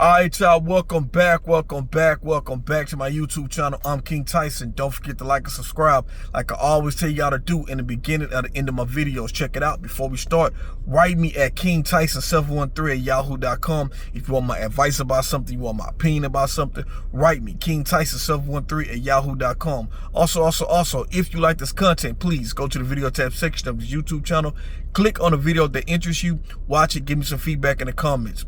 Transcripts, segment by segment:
All right, y'all, welcome back to my YouTube channel. I'm King Tyson. Don't forget to like and subscribe like I always tell y'all to do in the beginning and the end of my videos. Check it out. Before we start, write me at kingtyson713@yahoo.com. If you want my advice about something, you want my opinion about something, write me, kingtyson713@yahoo.com. Also, if you like this content, please go to the video tab section of this YouTube channel. Click on the video that interests you. Watch it. Give me some feedback in the comments.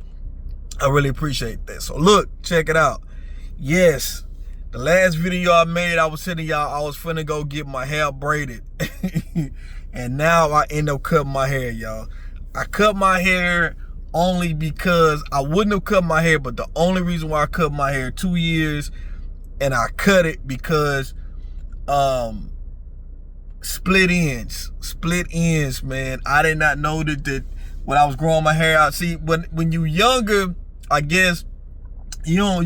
I really appreciate that. So look, check it out. Yes, the last video I made, I was telling y'all I was finna go get my hair braided. And now I end up cutting my hair, y'all. I cut my hair only because I wouldn't have cut my hair, but the only reason why I cut my hair 2 years, and I cut it because split ends, man. I did not know that when I was growing my hair out. See, when you younger, I guess, I knew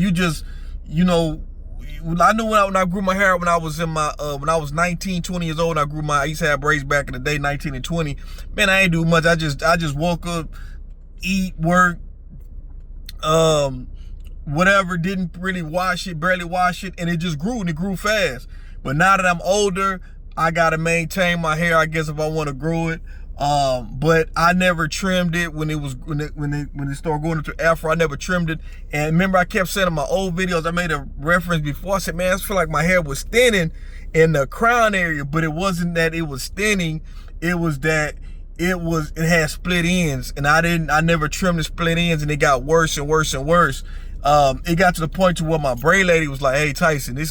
when I grew my hair when I was in my, when I was 19, 20 years old, I used to have braids back in the day, 19 and 20. Man, I ain't do much. I just woke up, eat, work, whatever, didn't really wash it, barely wash it, and it just grew, and it grew fast. But now that I'm older, I gotta maintain my hair, I guess, if I want to grow it. But I never trimmed it when it started going into afro. I never trimmed it. And remember, I kept saying in my old videos, I made a reference before. I said, man, I feel like my hair was thinning in the crown area, but it wasn't that it was thinning. It was that it had split ends, and I never trimmed the split ends, and it got worse and worse and worse. It got to the point to where my braid lady was like, hey, Tyson, it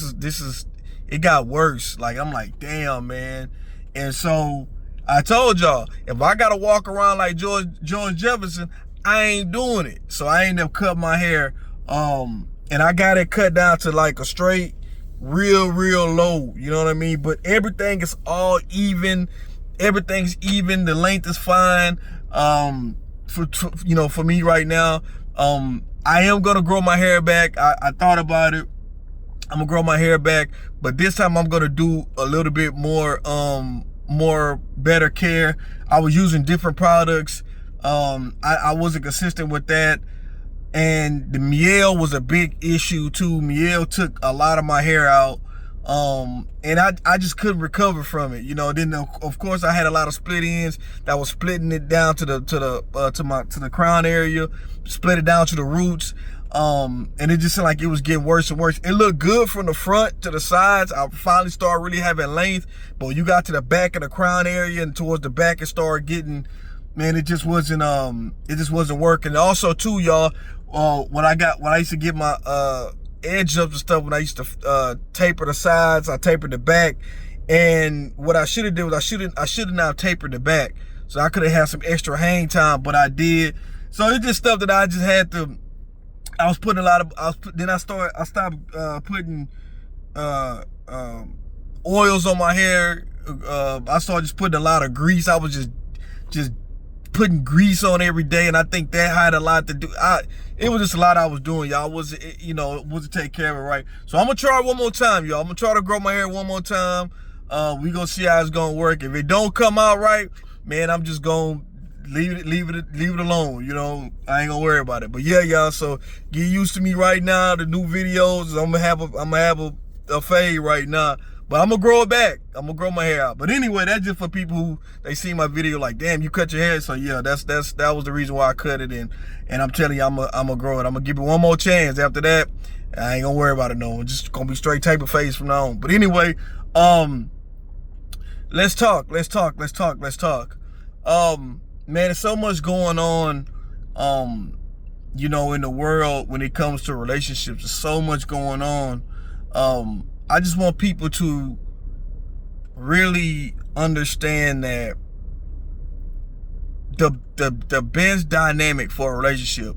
got worse. Like, I'm like, damn, man. And so I told y'all, if I gotta walk around like George Jefferson, I ain't doing it. So I ended up cutting my hair, and I got it cut down to like a straight, real low. You know what I mean? But everything is all even. Everything's even. The length is fine. For me right now, I am gonna grow my hair back. I thought about it. I'm gonna grow my hair back, but this time I'm gonna do a little bit more better care. I was using different products. I wasn't consistent with that, and the miel was a big issue too. Miel took a lot of my hair out, and I just couldn't recover from it. Then of course I had a lot of split ends that was splitting it down to the crown area, split it down to the roots. And it just seemed like it was getting worse and worse. It looked good from the front to the sides. I finally started really having length, but when you got to the back of the crown area and towards the back, it started getting, man, it just wasn't working. Also too, y'all, when I used to get my edge ups and stuff, when I used to taper the sides, I tapered the back, and what I should have did was I should have now tapered the back, so I could have had some extra hang time, but I did. So it's just stuff that I just had to. I was putting a lot of. I stopped putting oils on my hair. I started just putting a lot of grease. I was just putting grease on every day, and I think that had a lot to do. It was just a lot I was doing, y'all. It wasn't take care of it right. So I'm gonna try it one more time, y'all. I'm gonna try to grow my hair one more time. We gonna see how it's gonna work. If it don't come out right, man, I'm just gonna leave it alone. I ain't gonna worry about it. But yeah, y'all, so get used to me right now. The new videos, I'm gonna have a fade right now, but I'm gonna grow it back. I'm gonna grow my hair out. But anyway, that's just for people who they see my video like, damn, you cut your hair. So yeah, that was the reason why I cut it. And I'm telling you, I'm gonna grow it. I'm gonna give it one more chance. After that, I ain't gonna worry about it no more. It's just gonna be straight taper face from now on. But anyway, let's talk. Man, there's so much going on, in the world when it comes to relationships. There's so much going on. I just want people to really understand that the best dynamic for a relationship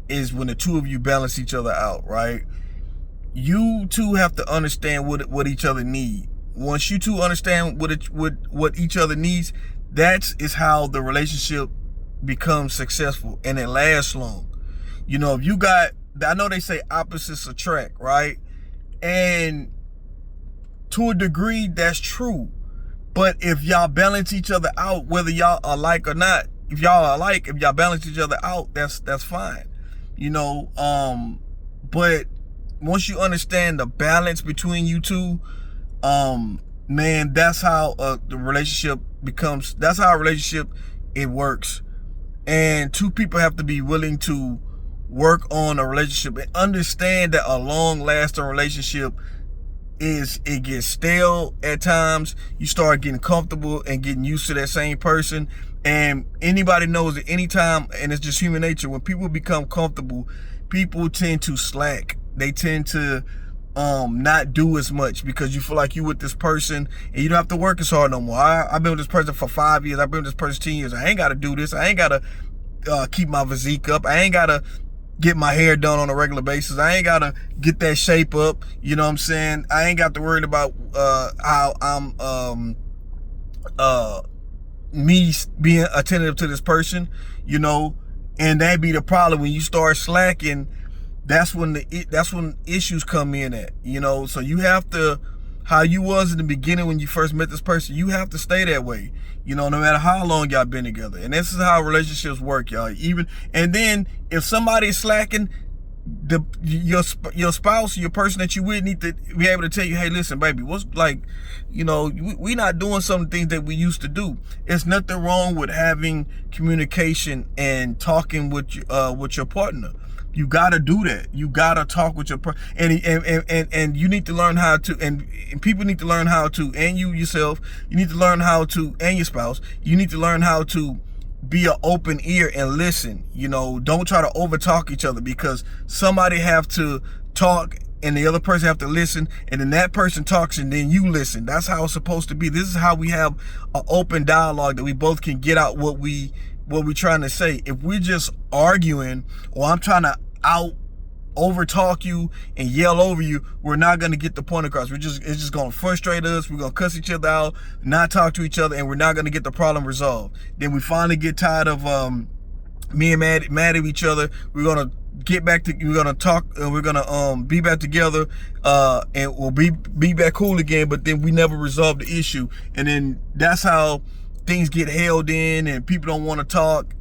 is when the two of you balance each other out, right? You two have to understand what each other need. Once you two understand what each other needs, that is how the relationship becomes successful and it lasts long. If you got, I know they say opposites attract, right? And to a degree, that's true. But if y'all balance each other out, whether y'all are alike or not, if y'all balance each other out, that's fine. you know. But once you understand the balance between you two, man, that's how the relationship becomes. That's how a relationship it works. And two people have to be willing to work on a relationship and understand that a long-lasting relationship it gets stale at times. You start getting comfortable and getting used to that same person. And anybody knows that anytime, and it's just human nature, when people become comfortable, people tend to slack. They tend to not do as much because you feel like you with this person and you don't have to work as hard no more. I've been with this person for 5 years. I've been with this person 10 years. I ain't got to do this. I ain't got to keep my physique up. I ain't got to get my hair done on a regular basis. I ain't got to get that shape up. You know what I'm saying? I ain't got to worry about how I'm me being attentive to this person, you know. And that be the problem when you start slacking. That's when issues come in at, you know. So you have to, how you was in the beginning when you first met this person, you have to stay that way, you know, no matter how long y'all been together. And this is how relationships work, y'all. And then if somebody is slacking, your spouse, your person that you with need to be able to tell you, hey, listen, baby, what's like, you know, we not doing some things that we used to do. It's nothing wrong with having communication and talking with your partner. You gotta do that. You gotta talk with your and you need to learn how to, and people need to learn how to, and you yourself, you need to learn how to, and your spouse, you need to learn how to be an open ear and listen. You know, don't try to overtalk each other, because somebody have to talk and the other person have to listen, and then that person talks and then you listen. That's how it's supposed to be. This is how we have an open dialogue that we both can get out what we trying to say. If we're just arguing, or I'm trying to over talk you and yell over you, we're not going to get the point across. It's just going to frustrate us. We're going to cuss each other out, not talk to each other, and we're not going to get the problem resolved. Then we finally get tired of being mad at each other. We're going to get back to, we're going to talk, we're going to be back together, and we'll be back cool again, but then we never resolve the issue. And then that's how things get held in, and people don't want to talk,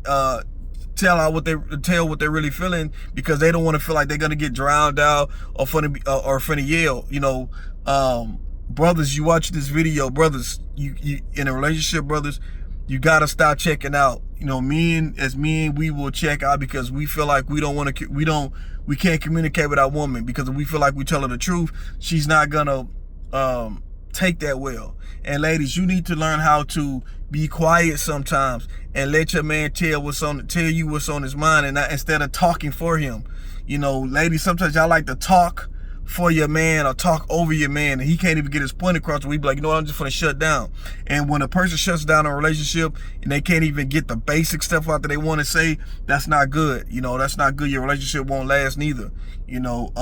tell what they're really feeling, because they don't want to feel like they're gonna get drowned out or finna yell. You know, brothers, you watch this video, brothers, you in a relationship, brothers, you gotta stop checking out. You know, men, we will check out because we feel like we can't communicate with our woman, because if we feel like we tell her the truth, she's not gonna take that well. And ladies, you need to learn how to be quiet sometimes and let your man tell you what's on his mind, and not, instead of talking for him. You know, ladies, sometimes y'all like to talk for your man or talk over your man, and he can't even get his point across. We be like, you know what, I'm just gonna shut down. And when a person shuts down a relationship and they can't even get the basic stuff out that they want to say, that's not good. You know, that's not good. Your relationship won't last neither. You know,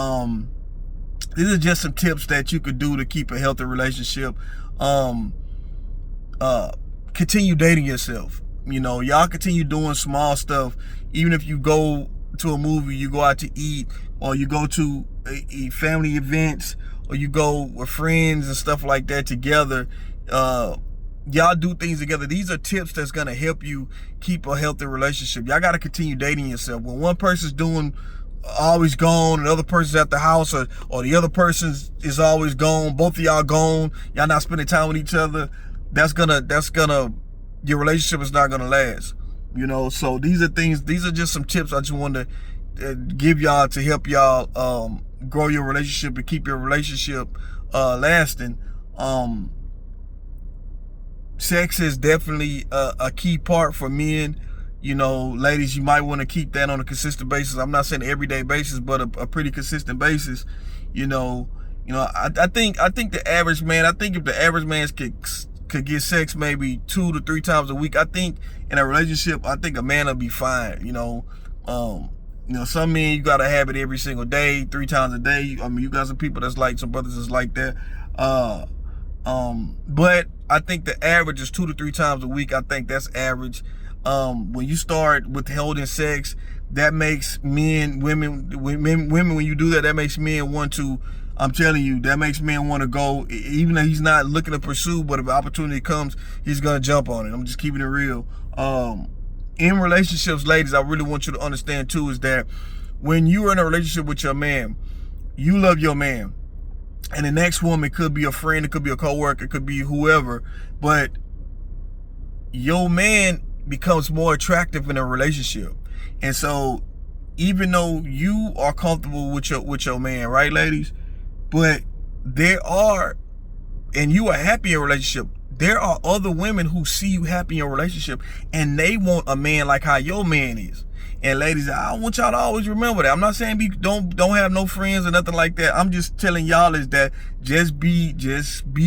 these are just some tips that you could do to keep a healthy relationship. Continue dating yourself. You know, y'all continue doing small stuff. Even if you go to a movie, you go out to eat, or you go to a family events, or you go with friends and stuff like that together. Y'all do things together. These are tips that's gonna help you keep a healthy relationship. Y'all gotta continue dating yourself. When one person's always gone, and the other person's at the house, or the other person is always gone, both of y'all gone, y'all not spending time with each other, that's gonna your relationship is not gonna last. You know, so these are just some tips I just wanted to give y'all to help y'all grow your relationship and keep your relationship lasting. Sex is definitely a key part for men. You know, ladies, you might want to keep that on a consistent basis. I'm not saying everyday basis, but a pretty consistent basis. You know, I think the average man, I think if the average man could get sex maybe 2 to 3 times a week, I think in a relationship, I think a man will be fine. You know, some men, you gotta have it every single day, 3 times a day. I mean, you got some people that's like, some brothers that's like that. But I think the average is 2 to 3 times a week. I think that's average. When you start withholding sex, that makes women, when you do that, that makes men want to, I'm telling you, that makes men want to go, even though he's not looking to pursue, but if an opportunity comes, he's going to jump on it. I'm just keeping it real. In relationships, ladies, I really want you to understand too, is that when you are in a relationship with your man, you love your man, and the next woman could be a friend, it could be a coworker, it could be whoever, but your man becomes more attractive in a relationship. And so even though you are comfortable with your man, right, ladies, but there are, and you are happy in a relationship, there are other women who see you happy in a relationship and they want a man like how your man is. And ladies, I want y'all to always remember that. I'm not saying don't have no friends or nothing like that. I'm just telling y'all is that just be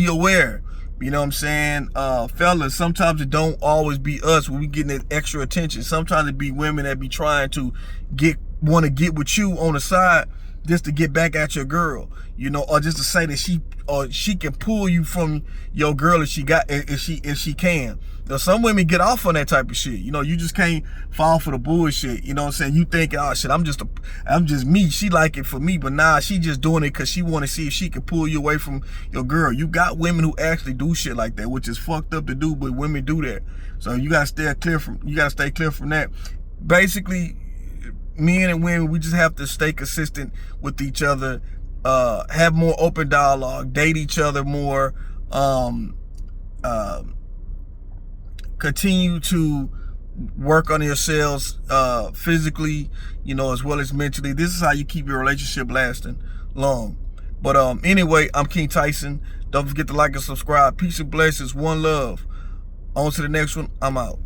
aware. You know what I'm saying? Fellas, sometimes it don't always be us when we getting that extra attention. Sometimes it be women that be trying to want to get with you on the side just to get back at your girl, you know, or just to say that she can pull you from your girl if she can. Now, some women get off on that type of shit. You know, you just can't fall for the bullshit. You know what I'm saying? You think, oh shit, I'm just me. She like it for me, but nah, she just doing it because she want to see if she can pull you away from your girl. You got women who actually do shit like that, which is fucked up to do, but women do that. So you gotta stay clear from that. Basically, men and women, we just have to stay consistent with each other, have more open dialogue, date each other more, continue to work on yourselves physically, you know, as well as mentally. This is how you keep your relationship lasting long. But anyway, I'm King Tyson. Don't forget to like and subscribe. Peace and blessings. One love. On to the next one. I'm out.